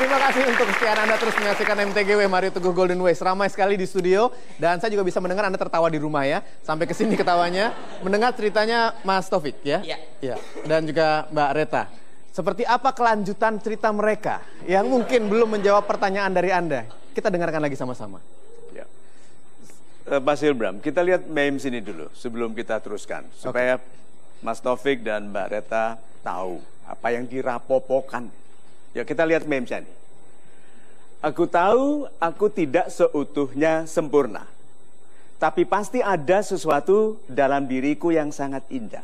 Terima kasih untuk kesetiaan Anda terus menyaksikan MTGW Mario Teguh Golden Ways. Ramai sekali di studio dan saya juga bisa mendengar Anda tertawa di rumah ya. Sampai ke sini ketawanya. Mendengar ceritanya Mas Taufik ya? Iya. Dan juga Mbak Reta. Seperti apa kelanjutan cerita mereka yang mungkin belum menjawab pertanyaan dari Anda? Kita dengarkan lagi sama-sama. Ya. Mas Hilbram, kita lihat memes ini dulu sebelum kita teruskan. Supaya Mas Taufik dan Mbak Reta tahu apa yang dirapopokan. Ya, kita lihat memesnya nih. Aku tahu aku tidak seutuhnya sempurna. Tapi pasti ada sesuatu dalam diriku yang sangat indah.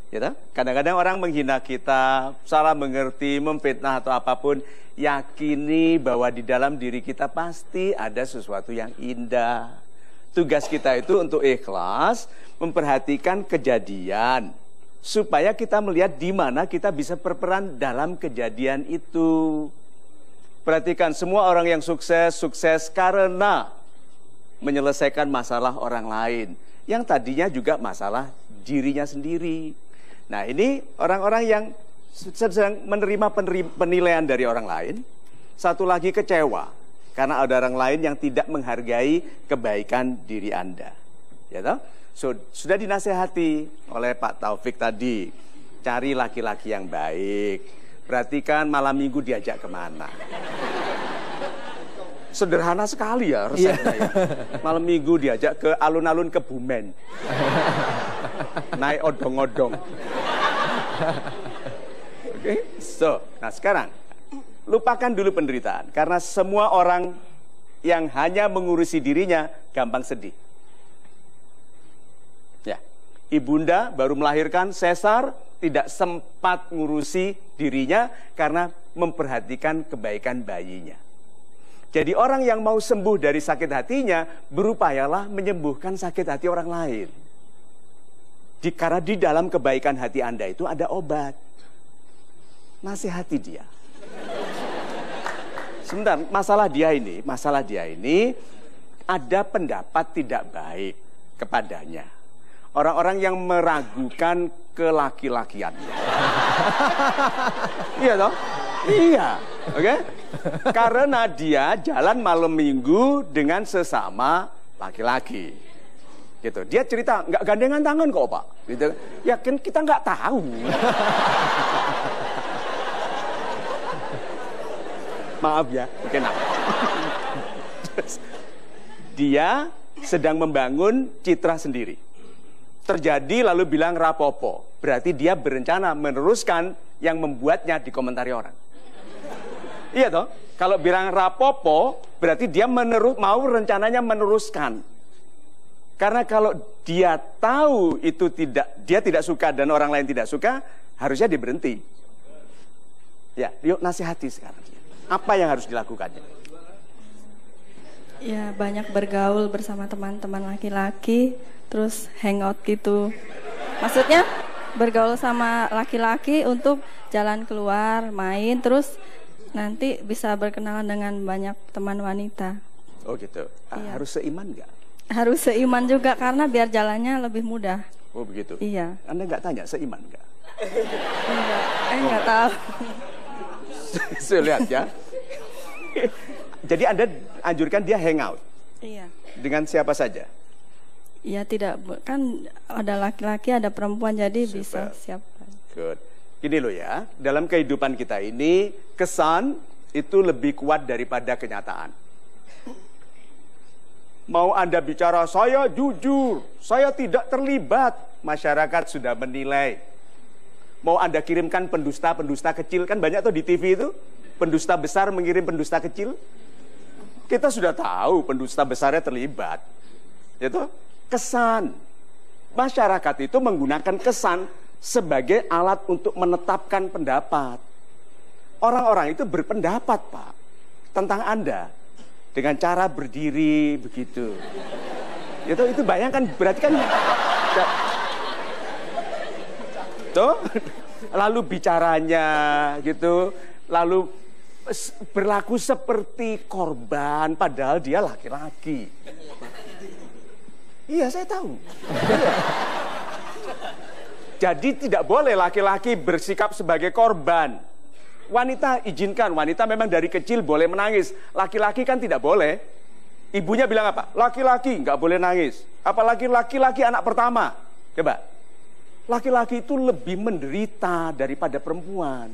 Ya, kadang-kadang orang menghina kita, salah mengerti, memfitnah atau apapun. Yakini bahwa di dalam diri kita pasti ada sesuatu yang indah. Tugas kita itu untuk ikhlas, memperhatikan kejadian. Supaya kita melihat di mana kita bisa berperan dalam kejadian itu. Perhatikan, semua orang yang sukses karena menyelesaikan masalah orang lain. Yang tadinya juga masalah dirinya sendiri. Nah, ini orang-orang yang sedang menerima penilaian dari orang lain. Satu lagi kecewa karena ada orang lain yang tidak menghargai kebaikan diri Anda. Ya toh? So, sudah dinasehati oleh Pak Taufik tadi, cari laki-laki yang baik. Perhatikan malam minggu diajak kemana. Sederhana sekali ya resepnya ya. Malam minggu diajak ke alun-alun Kebumen. Naik odong-odong. Oke, so, nah sekarang lupakan dulu penderitaan. Karena semua orang yang hanya mengurusi dirinya gampang sedih. Ya, ibunda baru melahirkan, sesar, tidak sempat ngurusi dirinya karena memperhatikan kebaikan bayinya. Jadi orang yang mau sembuh dari sakit hatinya, berupayalah menyembuhkan sakit hati orang lain. Karena di dalam kebaikan hati Anda itu ada obat. Nasihati dia. Sebentar, masalah dia ini ada pendapat tidak baik kepadanya. Orang-orang yang meragukan kelaki-lakiannya. Iya toh? Iya. Oke? Karena dia jalan malam minggu dengan sesama laki-laki. Gitu. Dia cerita, nggak gandengan tangan kok Pak. Gitu. Ya kan kita nggak tahu. Maaf ya, kenapa? Dia sedang membangun citra sendiri. Terjadi lalu bilang rapopo. Berarti dia berencana meneruskan yang membuatnya dikomentari orang. Iya toh? Kalau bilang rapopo, berarti dia mau rencananya meneruskan. Karena kalau dia tahu itu dia tidak suka dan orang lain tidak suka, harusnya dia berhenti. Ya, yuk nasihati sekarang. Apa yang harus dilakukannya? Ya, banyak bergaul bersama teman-teman laki-laki, terus hangout gitu. Maksudnya bergaul sama laki-laki untuk jalan keluar, main, terus nanti bisa berkenalan dengan banyak teman wanita. Oh gitu. Iya. Harus seiman nggak? Harus seiman juga karena biar jalannya lebih mudah. Oh begitu? Iya. Anda nggak tanya seiman nggak? Nggak tahu. Saya lihat ya. Jadi Anda anjurkan dia hangout? Iya. Dengan siapa saja? Iya, tidak, kan ada laki-laki, ada perempuan, jadi Super. bisa siapa. Good. Gini loh ya, dalam kehidupan kita ini, kesan itu lebih kuat daripada kenyataan. Mau Anda bicara, saya jujur, saya tidak terlibat, masyarakat sudah menilai. Mau Anda kirimkan pendusta-pendusta kecil, kan banyak tuh di TV itu, pendusta besar mengirim pendusta kecil. Kita sudah tahu pendusta besarnya terlibat. Itu kesan. Masyarakat itu menggunakan kesan sebagai alat untuk menetapkan pendapat. Orang-orang itu berpendapat, Pak, tentang Anda dengan cara berdiri begitu. Itu bayangkan, berarti kan tuh, lalu bicaranya gitu, lalu berlaku seperti korban padahal dia laki-laki. Iya, saya tahu. Jadi tidak boleh laki-laki bersikap sebagai korban. Wanita izinkan, wanita memang dari kecil boleh menangis. Laki-laki kan tidak boleh. Ibunya bilang apa? Laki-laki nggak boleh nangis. Apalagi laki-laki anak pertama. Coba. Laki-laki itu lebih menderita daripada perempuan.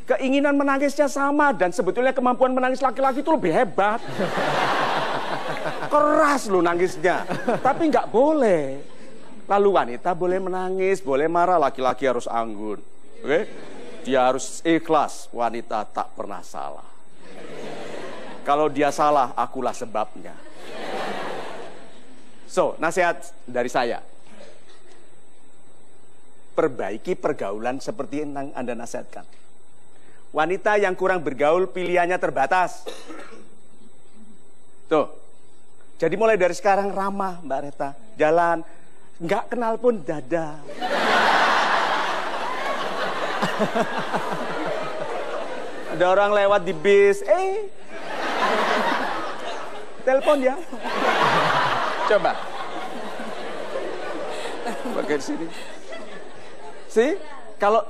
Keinginan menangisnya sama dan sebetulnya kemampuan menangis laki-laki itu lebih hebat. Keras loh nangisnya. Tapi nggak boleh. Lalu wanita boleh menangis, boleh marah, laki-laki harus anggun. Oke? Dia harus ikhlas, wanita tak pernah salah. Kalau dia salah, akulah sebabnya. So, nasihat dari saya. Perbaiki pergaulan seperti yang Anda nasihatkan. Wanita yang kurang bergaul, pilihannya terbatas. Tuh. Jadi mulai dari sekarang ramah, Mbak Reta. Jalan. Nggak kenal pun dada. Ada orang lewat di bis, telepon ya. Coba. Pakai di sini. See? Kalau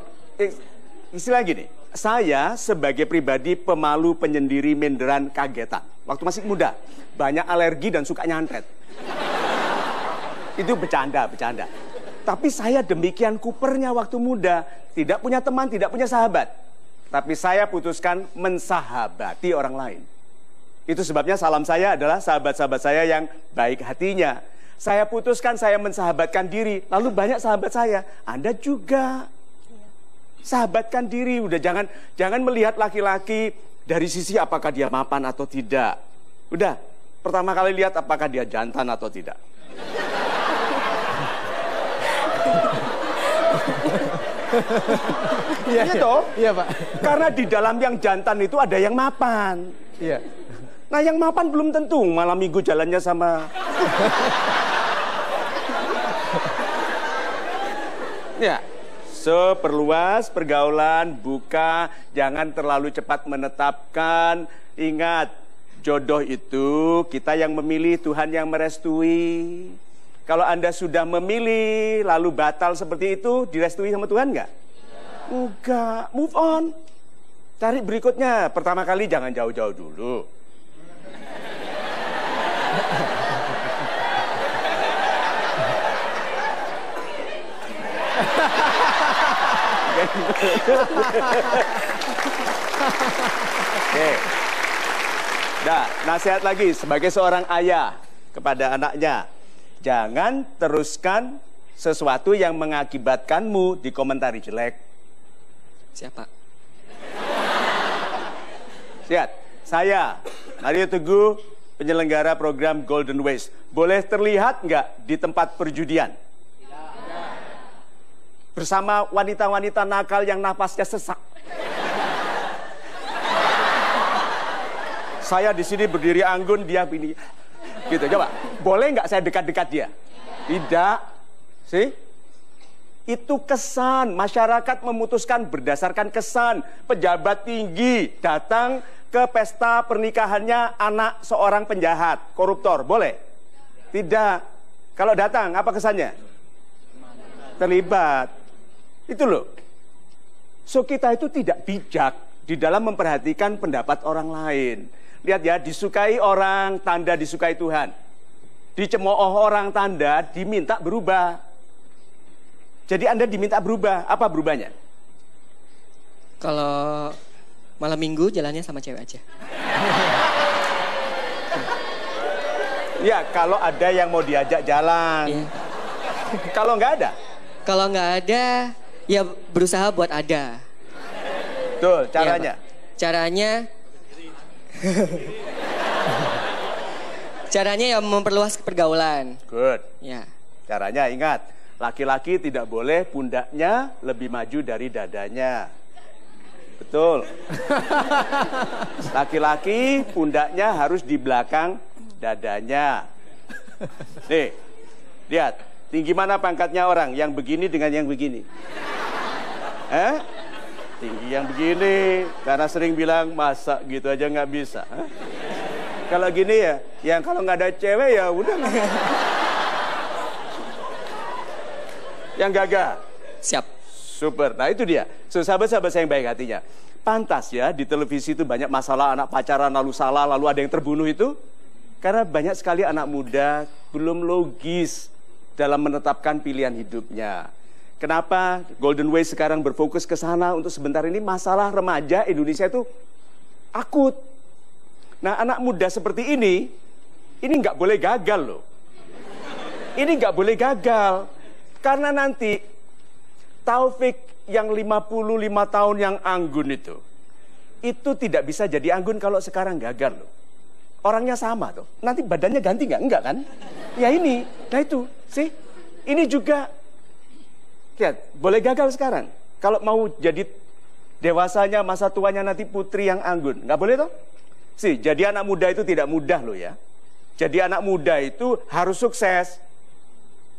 istilah gini, saya sebagai pribadi pemalu, penyendiri, minderan, kagetan. Waktu masih muda, banyak alergi dan suka nyantet. Itu bercanda. Tapi saya demikian kupernya waktu muda. Tidak punya teman, tidak punya sahabat. Tapi saya putuskan mensahabati orang lain. Itu sebabnya salam saya adalah sahabat-sahabat saya yang baik hatinya. Saya putuskan saya mensahabatkan diri. Lalu banyak sahabat saya. Anda juga. Sahabatkan diri. Udah jangan melihat laki-laki dari sisi apakah dia mapan atau tidak. Udah, pertama kali lihat apakah dia jantan atau tidak. Iya toh? Iya, Pak. Karena di dalam yang jantan itu ada yang mapan. Iya. Nah, yang mapan belum tentu malam minggu jalannya sama. Ya. So, perluas pergaulan, buka, jangan terlalu cepat menetapkan. Ingat, jodoh itu kita yang memilih, Tuhan yang merestui. Kalau Anda sudah memilih, lalu batal seperti itu, direstui sama Tuhan nggak? Enggak, move on. Cari berikutnya, pertama kali jangan jauh-jauh dulu. Oke. Nah, nasihat lagi sebagai seorang ayah kepada anaknya. Jangan teruskan sesuatu yang mengakibatkanmu dikomentari jelek. Siapa? Lihat, saya, Mario Teguh, penyelenggara program Golden Ways. Boleh terlihat nggak di tempat perjudian? Bersama wanita-wanita nakal yang nafasnya sesak. Saya di sini berdiri anggun, dia begini. Gitu, coba. Boleh nggak saya dekat-dekat dia? Tidak. See? Itu kesan. Masyarakat memutuskan berdasarkan kesan. Pejabat tinggi datang ke pesta pernikahannya anak seorang penjahat, koruptor. Boleh? Tidak. Kalau datang, apa kesannya? Terlibat. Itu loh. So, kita itu tidak bijak di dalam memperhatikan pendapat orang lain. Lihat ya, disukai orang, tanda disukai Tuhan. Dicemooh orang, tanda diminta berubah. Jadi Anda diminta berubah. Apa berubahnya? Kalau malam minggu jalannya sama cewek aja. Ya, kalau ada yang mau diajak jalan. Iya. Kalau nggak ada? Kalau nggak ada, ya berusaha buat ada. Tuh, caranya. Iya, Caranya ya memperluas pergaulan. Good. Ya. Caranya ingat, laki-laki tidak boleh pundaknya lebih maju dari dadanya. Betul. Laki-laki pundaknya harus di belakang dadanya. Nih, lihat. Tinggi mana pangkatnya orang yang begini dengan yang begini? Tinggi yang begini, karena sering bilang masa gitu aja nggak bisa. Kalau gini ya, yang kalau nggak ada cewek ya udah. Yang gagah. Siap. Super. Nah itu dia. So, sahabat-sahabat saya yang baik hatinya. Pantas ya di televisi itu banyak masalah anak pacaran lalu salah, lalu ada yang terbunuh itu. Karena banyak sekali anak muda belum logis dalam menetapkan pilihan hidupnya. Kenapa Golden Way sekarang berfokus ke sana untuk sebentar ini masalah remaja Indonesia itu akut. Nah anak muda seperti ini nggak boleh gagal loh. Ini nggak boleh gagal. Karena nanti Taufik yang 55 tahun yang anggun itu tidak bisa jadi anggun kalau sekarang gagal loh. Orangnya sama tuh. Nanti badannya ganti nggak? Enggak kan? Ya ini. Nah itu. Sih. Ini juga. Lihat. Boleh gagal sekarang. Kalau mau jadi dewasanya, masa tuanya nanti putri yang anggun. Nggak boleh toh? Sih. Jadi anak muda itu tidak mudah loh ya. Jadi anak muda itu harus sukses.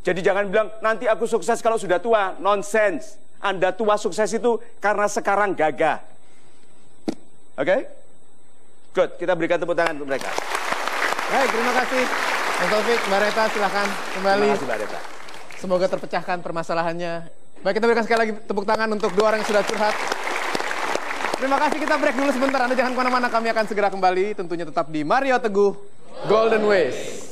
Jadi jangan bilang, nanti aku sukses kalau sudah tua. Nonsense. Anda tua sukses itu karena sekarang gagah. Oke? Good. Kita berikan tepuk tangan untuk mereka. Baik, terima kasih. Mas Taufik, Mbak Reta silahkan kembali. Terima kasih Mbak Reta. Semoga terpecahkan permasalahannya. Baik, kita berikan sekali lagi tepuk tangan untuk dua orang yang sudah curhat. Terima kasih, kita break dulu sebentar. Anda jangan kemana-mana, kami akan segera kembali. Tentunya tetap di Mario Teguh Golden Ways.